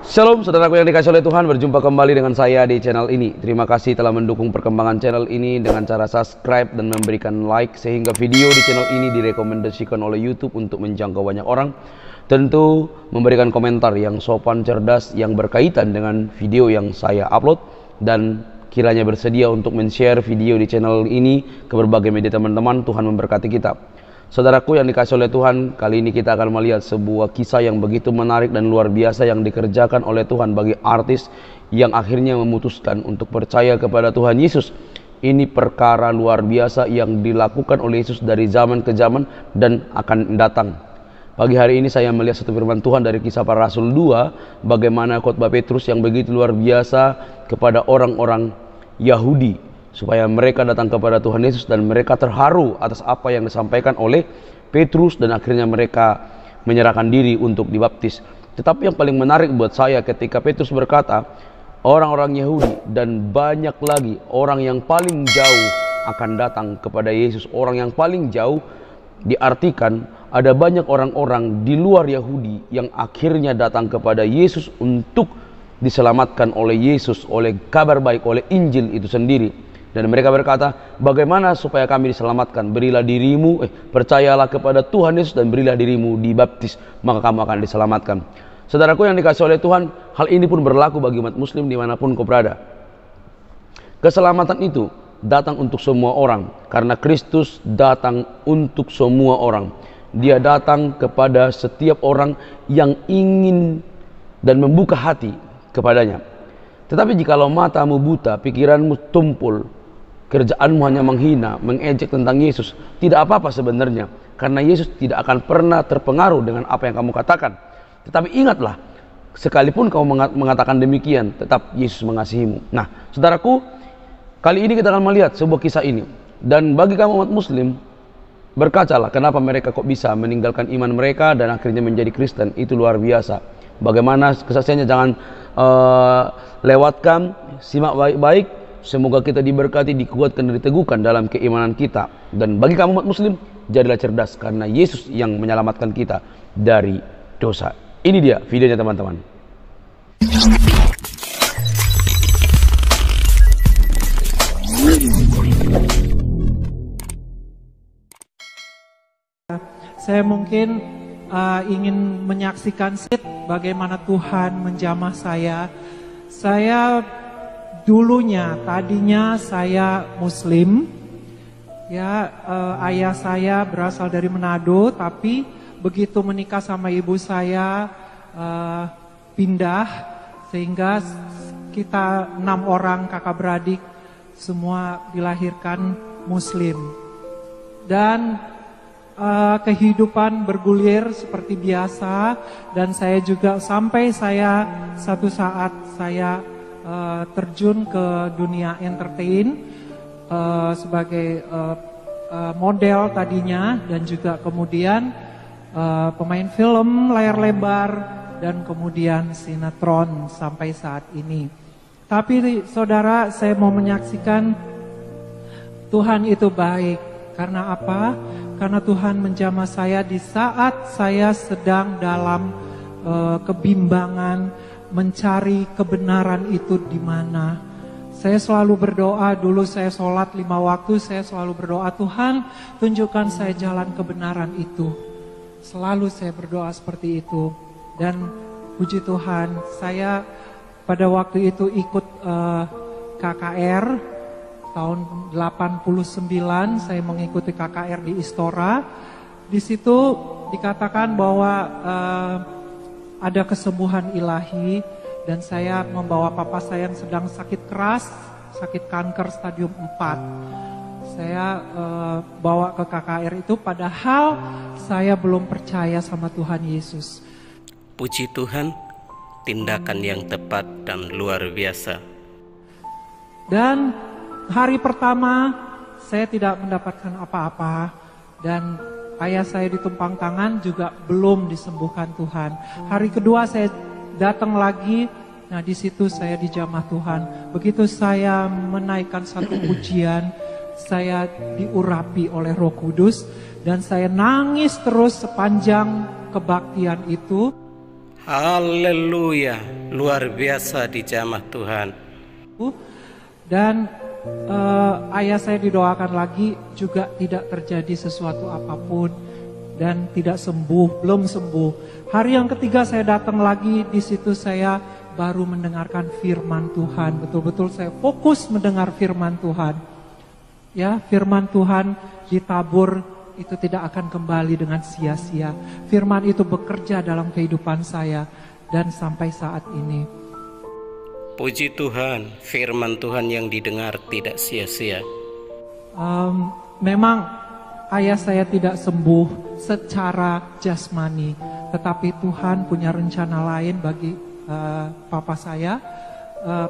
Shalom saudaraku yang dikasihi oleh Tuhan, berjumpa kembali dengan saya di channel ini. Terima kasih telah mendukung perkembangan channel ini dengan cara subscribe dan memberikan like, sehingga video di channel ini direkomendasikan oleh YouTube untuk menjangkau banyak orang. Tentu memberikan komentar yang sopan, cerdas, yang berkaitan dengan video yang saya upload, dan kiranya bersedia untuk men-share video di channel ini ke berbagai media teman-teman. Tuhan memberkati kita. Saudaraku yang dikasihi oleh Tuhan, kali ini kita akan melihat sebuah kisah yang begitu menarik dan luar biasa yang dikerjakan oleh Tuhan bagi artis yang akhirnya memutuskan untuk percaya kepada Tuhan Yesus. Ini perkara luar biasa yang dilakukan oleh Yesus dari zaman ke zaman dan akan datang. Pagi hari ini saya melihat satu firman Tuhan dari Kisah Para Rasul 2, bagaimana khotbah Petrus yang begitu luar biasa kepada orang-orang Yahudi, supaya mereka datang kepada Tuhan Yesus, dan mereka terharu atas apa yang disampaikan oleh Petrus, dan akhirnya mereka menyerahkan diri untuk dibaptis. Tetapi yang paling menarik buat saya ketika Petrus berkata, orang-orang Yahudi dan banyak lagi orang yang paling jauh akan datang kepada Yesus. Orang yang paling jauh diartikan ada banyak orang-orang di luar Yahudi yang akhirnya datang kepada Yesus untuk diselamatkan oleh Yesus, oleh kabar baik, oleh Injil itu sendiri. Dan mereka berkata, bagaimana supaya kami diselamatkan? Berilah dirimu, percayalah kepada Tuhan Yesus dan berilah dirimu dibaptis, maka kamu akan diselamatkan. Saudaraku yang dikasihi oleh Tuhan, hal ini pun berlaku bagi umat muslim dimanapun kau berada. Keselamatan itu datang untuk semua orang, karena Kristus datang untuk semua orang. Dia datang kepada setiap orang yang ingin dan membuka hati kepadanya. Tetapi jikalau matamu buta, pikiranmu tumpul, kerjaanmu hanya menghina, mengejek tentang Yesus, tidak apa-apa sebenarnya, karena Yesus tidak akan pernah terpengaruh dengan apa yang kamu katakan. Tetapi ingatlah, sekalipun kamu mengatakan demikian, tetap Yesus mengasihimu. Nah, saudaraku, kali ini kita akan melihat sebuah kisah ini. Dan bagi kamu umat muslim, berkacalah kenapa mereka kok bisa meninggalkan iman mereka dan akhirnya menjadi Kristen. Itu luar biasa. Bagaimana kesaksiannya, jangan lewatkan, simak baik-baik. Semoga kita diberkati, dikuatkan dan diteguhkan dalam keimanan kita. Dan bagi kamu umat muslim, jadilah cerdas, karena Yesus yang menyelamatkan kita dari dosa. Ini dia videonya teman-teman. Saya mungkin ingin menyaksikan bagaimana Tuhan menjamah saya. Saya tadinya saya Muslim, ya, ayah saya berasal dari Manado, tapi begitu menikah sama ibu saya pindah, sehingga kita 6 orang kakak beradik semua dilahirkan Muslim. Dan kehidupan bergulir seperti biasa, dan saya juga sampai satu saat saya terjun ke dunia entertain sebagai model tadinya, dan juga kemudian pemain film layar lebar, dan kemudian sinetron sampai saat ini. Tapi saudara, saya mau menyaksikan Tuhan itu baik. Karena apa? Karena Tuhan menjamah saya di saat saya sedang dalam kebimbangan, mencari kebenaran itu di mana. Saya selalu berdoa, dulu saya sholat 5 waktu, saya selalu berdoa, Tuhan tunjukkan saya jalan kebenaran itu. Selalu saya berdoa seperti itu. Dan puji Tuhan, saya pada waktu itu ikut KKR tahun 89, saya mengikuti KKR di Istora. Di situ dikatakan bahwa ada kesembuhan ilahi, dan saya membawa papa saya yang sedang sakit keras, sakit kanker stadium 4. Saya bawa ke KKR itu, padahal saya belum percaya sama Tuhan Yesus. Puji Tuhan, tindakan yang tepat dan luar biasa. Dan hari pertama saya tidak mendapatkan apa-apa, dan ayah saya ditumpang tangan juga belum disembuhkan Tuhan. Hari kedua saya datang lagi, nah di situ saya dijamah Tuhan. Begitu saya menaikkan satu pujian, saya diurapi oleh Roh Kudus, dan saya nangis terus sepanjang kebaktian itu. Haleluya, luar biasa dijamah Tuhan. Dan ayah saya didoakan lagi juga tidak terjadi sesuatu apapun dan tidak sembuh, belum sembuh. Hari yang ketiga saya datang lagi, di situ saya baru mendengarkan firman Tuhan. Betul-betul saya fokus mendengar firman Tuhan. Ya, firman Tuhan ditabur itu tidak akan kembali dengan sia-sia. Firman itu bekerja dalam kehidupan saya dan sampai saat ini. Puji Tuhan, firman Tuhan yang didengar tidak sia-sia. Memang ayah saya tidak sembuh secara jasmani, tetapi Tuhan punya rencana lain bagi papa saya.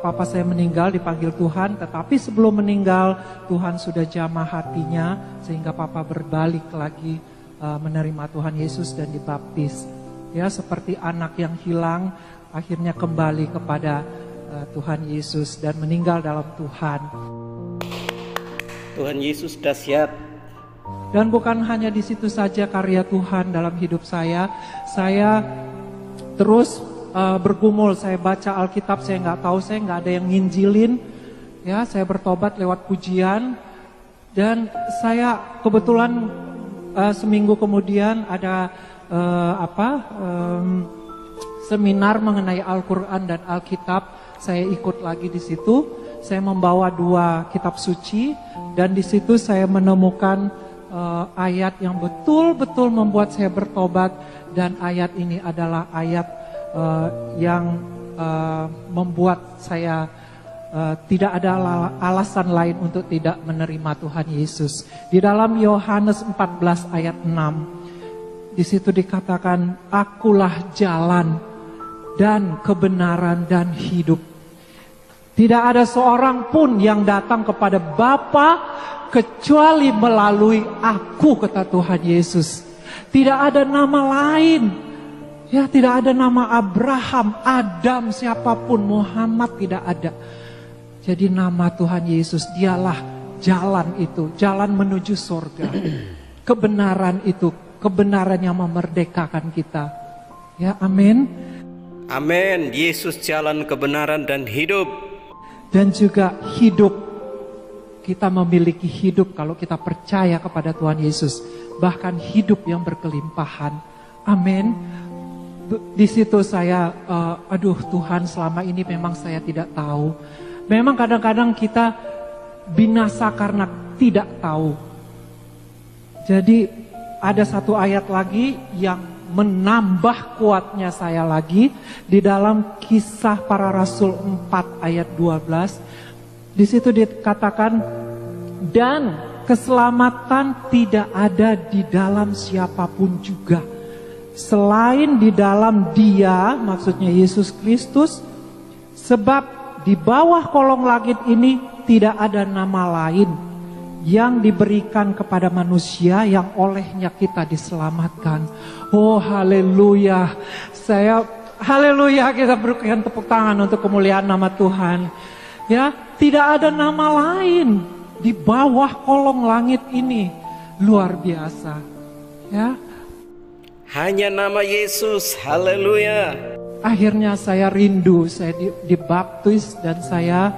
Papa saya meninggal dipanggil Tuhan, tetapi sebelum meninggal Tuhan sudah jamah hatinya sehingga papa berbalik lagi menerima Tuhan Yesus dan dibaptis. Ya, seperti anak yang hilang akhirnya kembali kepada Tuhan Yesus dan meninggal dalam Tuhan. Tuhan Yesus dahsyat. Dan bukan hanya di situ saja karya Tuhan dalam hidup saya terus bergumul, saya baca Alkitab, saya nggak tahu, saya nggak ada yang nginjilin, ya, saya bertobat lewat pujian, dan saya kebetulan seminggu kemudian ada seminar mengenai Al-Quran dan Alkitab, saya ikut lagi di situ, saya membawa 2 kitab suci, dan di situ saya menemukan ayat yang betul-betul membuat saya bertobat, dan ayat ini adalah ayat yang membuat saya tidak ada alasan lain untuk tidak menerima Tuhan Yesus. Di dalam Yohanes 14 ayat 6, di situ dikatakan, akulah jalan dan kebenaran dan hidup. Tidak ada seorang pun yang datang kepada Bapa kecuali melalui aku, kata Tuhan Yesus. Tidak ada nama lain. Ya, tidak ada nama Abraham, Adam, siapapun, Muhammad, tidak ada. Jadi nama Tuhan Yesus, dialah jalan itu, jalan menuju surga. Kebenaran itu, kebenaran yang memerdekakan kita. Ya, amin. Amin. Yesus jalan kebenaran dan hidup. Dan juga hidup. Kita memiliki hidup kalau kita percaya kepada Tuhan Yesus. Bahkan hidup yang berkelimpahan. Amin. Di situ saya, aduh Tuhan, selama ini memang saya tidak tahu. Memang kadang-kadang kita binasa karena tidak tahu. Jadi ada satu ayat lagi yang menambah kuatnya saya lagi. Di dalam Kisah Para Rasul 4 ayat 12. Di situ dikatakan, dan keselamatan tidak ada di dalam siapapun juga, selain di dalam Dia, maksudnya Yesus Kristus, sebab di bawah kolong langit ini tidak ada nama lain yang diberikan kepada manusia yang olehnya kita diselamatkan. Oh, haleluya. Haleluya, kita berikan tepuk tangan untuk kemuliaan nama Tuhan. Ya, tidak ada nama lain di bawah kolong langit ini. Luar biasa. Ya. Hanya nama Yesus, haleluya. Akhirnya saya rindu, saya dibaptis dan saya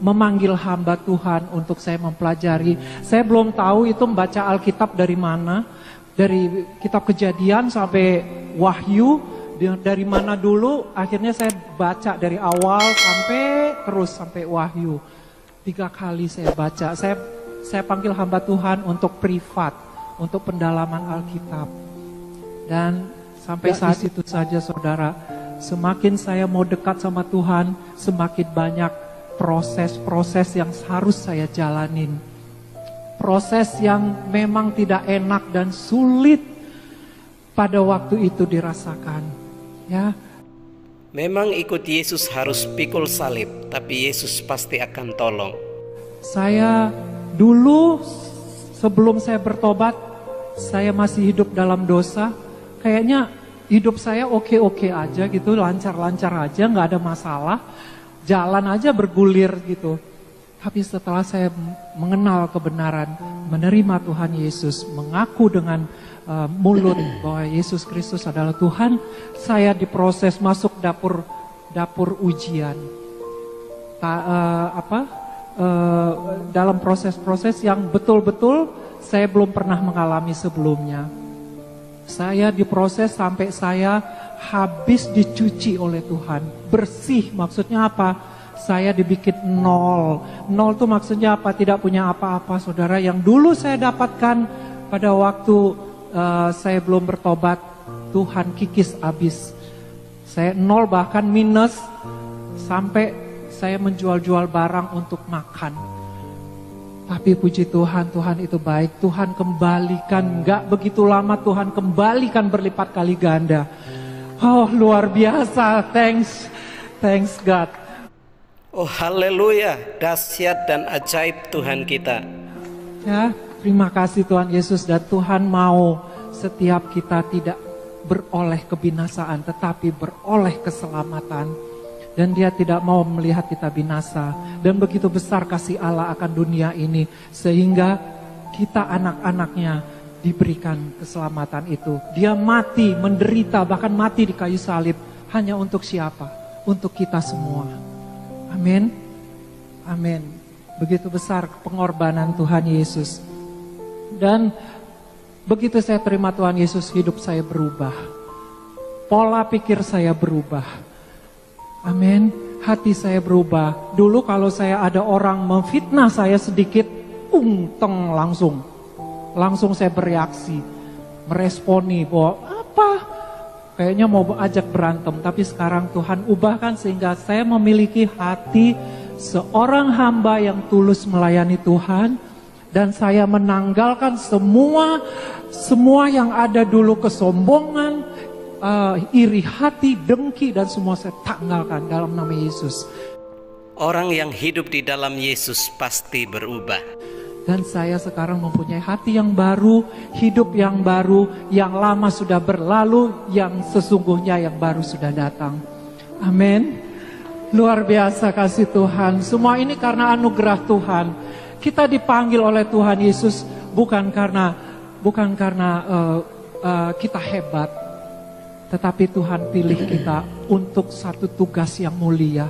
memanggil hamba Tuhan untuk saya mempelajari. Saya belum tahu itu membaca Alkitab dari mana, dari kitab Kejadian sampai Wahyu, dari mana dulu. Akhirnya saya baca dari awal sampai Wahyu. 3 kali saya baca. Saya panggil hamba Tuhan untuk privat, untuk pendalaman Alkitab. Dan sampai saat itu saja, saudara, semakin saya mau dekat sama Tuhan, semakin banyak proses-proses yang harus saya jalanin. Proses yang memang tidak enak dan sulit pada waktu itu dirasakan. Ya. Memang ikut Yesus harus pikul salib, tapi Yesus pasti akan tolong. Saya dulu sebelum saya bertobat, saya masih hidup dalam dosa. Kayaknya hidup saya oke-oke aja gitu, lancar-lancar aja, nggak ada masalah, jalan aja bergulir gitu. Tapi setelah saya mengenal kebenaran, menerima Tuhan Yesus, mengaku dengan mulut bahwa Yesus Kristus adalah Tuhan, saya diproses masuk dapur ujian. Dalam proses-proses yang betul-betul saya belum pernah mengalami sebelumnya. Saya diproses sampai saya habis dicuci oleh Tuhan. Bersih maksudnya apa? Saya dibikin nol. Nol itu maksudnya apa? Tidak punya apa-apa, saudara. Yang dulu saya dapatkan pada waktu saya belum bertobat, Tuhan kikis habis. Saya nol bahkan minus, sampai saya menjual-jual barang untuk makan. Tapi puji Tuhan, Tuhan itu baik. Tuhan kembalikan, gak begitu lama Tuhan kembalikan berlipat kali ganda. Oh, luar biasa. Thanks God. Oh haleluya, dahsyat dan ajaib Tuhan kita. Ya, terima kasih Tuhan Yesus, dan Tuhan mau setiap kita tidak beroleh kebinasaan tetapi beroleh keselamatan. Dan Dia tidak mau melihat kita binasa. Dan begitu besar kasih Allah akan dunia ini sehingga kita anak-anaknya diberikan keselamatan itu. Dia mati, menderita, bahkan mati di kayu salib hanya untuk siapa? Untuk kita semua. Amin. Amin. Begitu besar pengorbanan Tuhan Yesus. Dan begitu saya terima Tuhan Yesus, hidup saya berubah. Pola pikir saya berubah. Amin. Hati saya berubah. Dulu kalau saya ada orang memfitnah saya sedikit, teng langsung. Langsung saya bereaksi. Meresponi bahwa apa? Kayaknya mau ajak berantem, tapi sekarang Tuhan ubahkan sehingga saya memiliki hati seorang hamba yang tulus melayani Tuhan. Dan saya menanggalkan semua yang ada dulu, kesombongan, iri hati, dengki, dan semua saya tanggalkan dalam nama Yesus. Orang yang hidup di dalam Yesus pasti berubah. Dan saya sekarang mempunyai hati yang baru, hidup yang baru, yang lama sudah berlalu, yang sesungguhnya yang baru sudah datang. Amin. Luar biasa kasih Tuhan. Semua ini karena anugerah Tuhan. Kita dipanggil oleh Tuhan Yesus bukan karena kita hebat, tetapi Tuhan pilih kita untuk satu tugas yang mulia,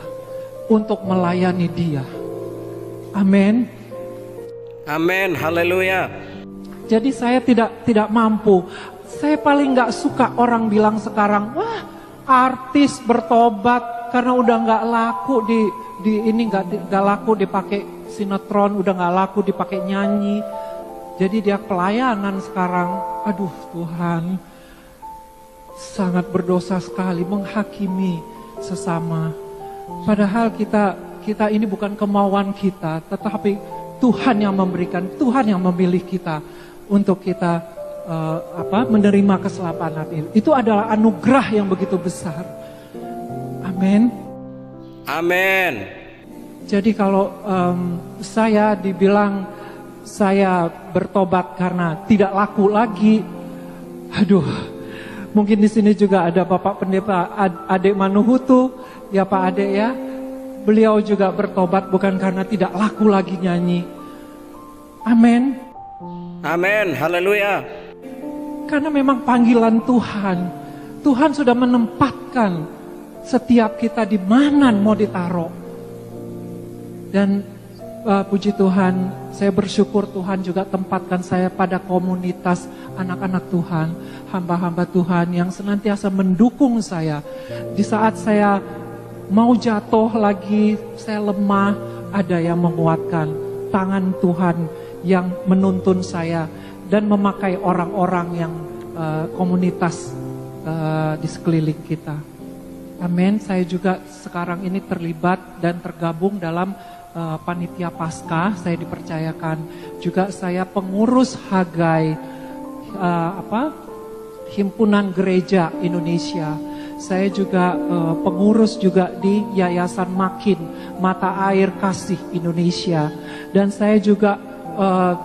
untuk melayani Dia. Amin. Amin, haleluya. Jadi saya tidak mampu. Saya paling gak suka orang bilang sekarang, wah artis bertobat karena udah gak laku gak laku dipakai sinetron, udah gak laku dipakai nyanyi. Jadi dia pelayanan sekarang. Aduh Tuhan, sangat berdosa sekali menghakimi sesama. Padahal kita ini bukan kemauan kita, tetapi Tuhan yang memberikan, Tuhan yang memilih kita untuk kita menerima keselamatan ini. Itu adalah anugerah yang begitu besar. Amin. Amin. Jadi kalau saya dibilang saya bertobat karena tidak laku lagi, aduh, mungkin di sini juga ada Bapak Pendeta Adek Manuhutu, ya Pak Adek ya. Beliau juga bertobat bukan karena tidak laku lagi nyanyi. Amin. Amin, haleluya. Karena memang panggilan Tuhan. Tuhan sudah menempatkan setiap kita di mana mau ditaruh. Dan puji Tuhan, saya bersyukur Tuhan juga tempatkan saya pada komunitas anak-anak Tuhan, hamba-hamba Tuhan yang senantiasa mendukung saya. Di saat saya mau jatuh lagi, saya lemah, ada yang menguatkan. Tangan Tuhan yang menuntun saya dan memakai orang-orang yang komunitas di sekeliling kita. Amin. Saya juga sekarang ini terlibat dan tergabung dalam panitia Paskah. Saya dipercayakan juga saya pengurus Hagai Himpunan Gereja Indonesia. Saya juga pengurus juga di Yayasan Makin, Mata Air Kasih Indonesia. Dan saya juga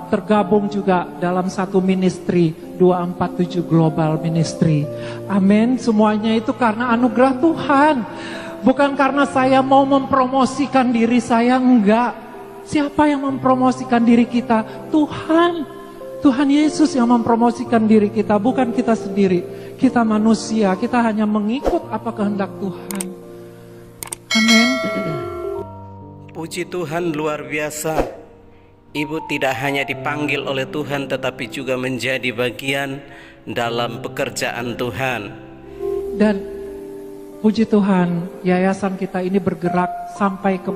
tergabung juga dalam satu ministry, 247 Global Ministry. Amin. Semuanya itu karena anugerah Tuhan. Bukan karena saya mau mempromosikan diri saya, enggak. Siapa yang mempromosikan diri kita? Tuhan. Tuhan Yesus yang mempromosikan diri kita, bukan kita sendiri. Kita manusia, kita hanya mengikut apa kehendak Tuhan. Amin. Puji Tuhan, luar biasa. Ibu tidak hanya dipanggil oleh Tuhan, tetapi juga menjadi bagian dalam pekerjaan Tuhan. Dan puji Tuhan, yayasan kita ini bergerak sampai ke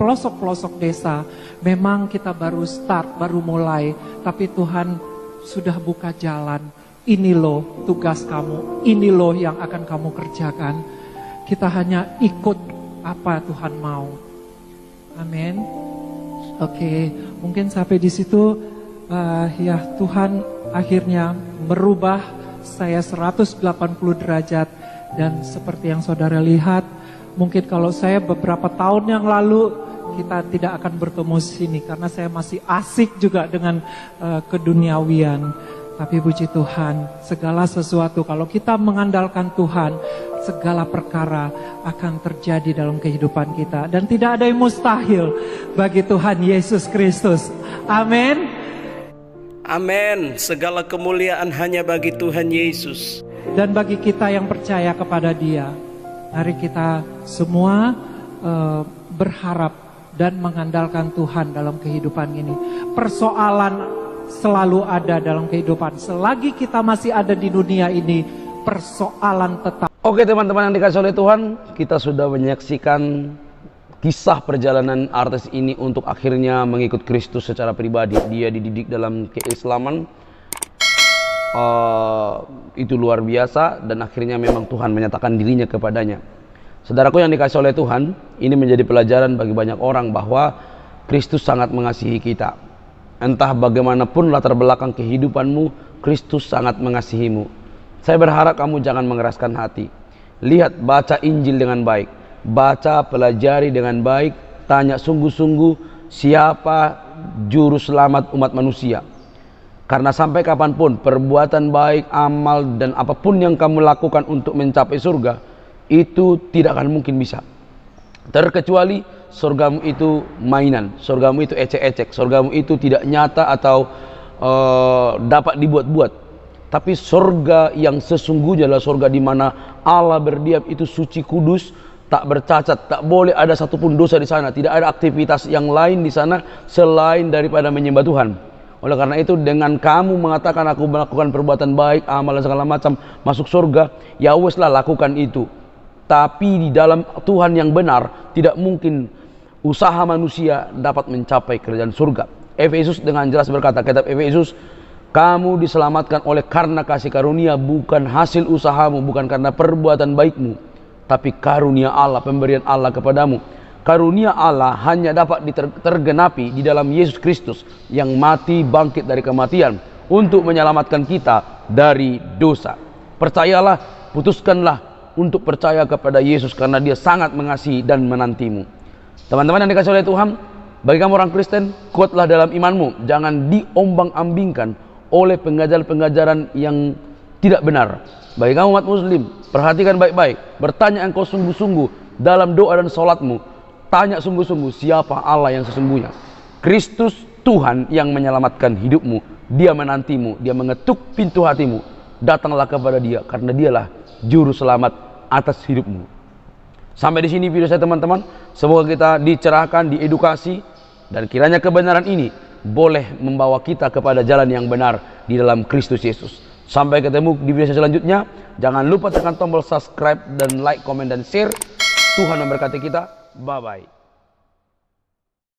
pelosok-pelosok desa. Memang kita baru start, baru mulai, tapi Tuhan sudah buka jalan. Ini loh tugas kamu, ini loh yang akan kamu kerjakan. Kita hanya ikut apa Tuhan mau. Amin. Oke, mungkin sampai di situ ya Tuhan akhirnya merubah saya 180 derajat. Dan seperti yang saudara lihat, mungkin kalau saya beberapa tahun yang lalu kita tidak akan bertemu sini karena saya masih asik juga dengan keduniawian. Tapi puji Tuhan, segala sesuatu kalau kita mengandalkan Tuhan, segala perkara akan terjadi dalam kehidupan kita. Dan tidak ada yang mustahil bagi Tuhan Yesus Kristus. Amin. Amin. Segala kemuliaan hanya bagi Tuhan Yesus. Dan bagi kita yang percaya kepada Dia, mari kita semua berharap dan mengandalkan Tuhan dalam kehidupan ini. Persoalan selalu ada dalam kehidupan. Selagi kita masih ada di dunia ini, persoalan tetap. Oke teman-teman yang dikasih oleh Tuhan, kita sudah menyaksikan kisah perjalanan artis ini untuk akhirnya mengikut Kristus secara pribadi. Dia dididik dalam keislaman. Itu luar biasa dan akhirnya memang Tuhan menyatakan dirinya kepadanya. Saudaraku yang dikasih oleh Tuhan, ini menjadi pelajaran bagi banyak orang bahwa Kristus sangat mengasihi kita. Entah bagaimanapun latar belakang kehidupanmu, Kristus sangat mengasihimu. Saya berharap kamu jangan mengeraskan hati. Lihat, baca Injil dengan baik, baca, pelajari dengan baik, tanya sungguh-sungguh siapa juru selamat umat manusia. Karena sampai kapanpun perbuatan baik, amal dan apapun yang kamu lakukan untuk mencapai surga, itu tidak akan mungkin bisa. Terkecuali surgamu itu mainan, surgamu itu ecek-ecek, surgamu itu tidak nyata atau dapat dibuat-buat. Tapi surga yang sesungguhnya adalah surga di mana Allah berdiam, itu suci, kudus, tak bercacat, tak boleh ada satupun dosa di sana, tidak ada aktivitas yang lain di sana selain daripada menyembah Tuhan. Oleh karena itu, dengan kamu mengatakan aku melakukan perbuatan baik, amal dan segala macam masuk surga, ya weslah lakukan itu. Tapi di dalam Tuhan yang benar, tidak mungkin usaha manusia dapat mencapai kerajaan surga. Efesus dengan jelas berkata, kitab Efesus, kamu diselamatkan oleh karena kasih karunia, bukan hasil usahamu, bukan karena perbuatan baikmu, tapi karunia Allah, pemberian Allah kepadamu. Karunia Allah hanya dapat tergenapi di dalam Yesus Kristus yang mati bangkit dari kematian untuk menyelamatkan kita dari dosa. Percayalah, putuskanlah untuk percaya kepada Yesus karena Dia sangat mengasihi dan menantimu. Teman-teman yang dikasihi oleh Tuhan, bagi kamu orang Kristen, kuatlah dalam imanmu, jangan diombang-ambingkan oleh pengajaran-pengajaran yang tidak benar. Bagi kamu umat Muslim, perhatikan baik-baik, bertanya engkau sungguh-sungguh dalam doa dan sholatmu. Tanya sungguh-sungguh siapa Allah yang sesungguhnya. Kristus Tuhan yang menyelamatkan hidupmu. Dia menantimu, Dia mengetuk pintu hatimu. Datanglah kepada Dia karena Dialah juru selamat atas hidupmu. Sampai di sini video saya teman-teman. Semoga kita dicerahkan, diedukasi, dan kiranya kebenaran ini boleh membawa kita kepada jalan yang benar di dalam Kristus Yesus. Sampai ketemu di video saya selanjutnya. Jangan lupa tekan tombol subscribe dan like, komen dan share. Tuhan memberkati kita. Bye-bye.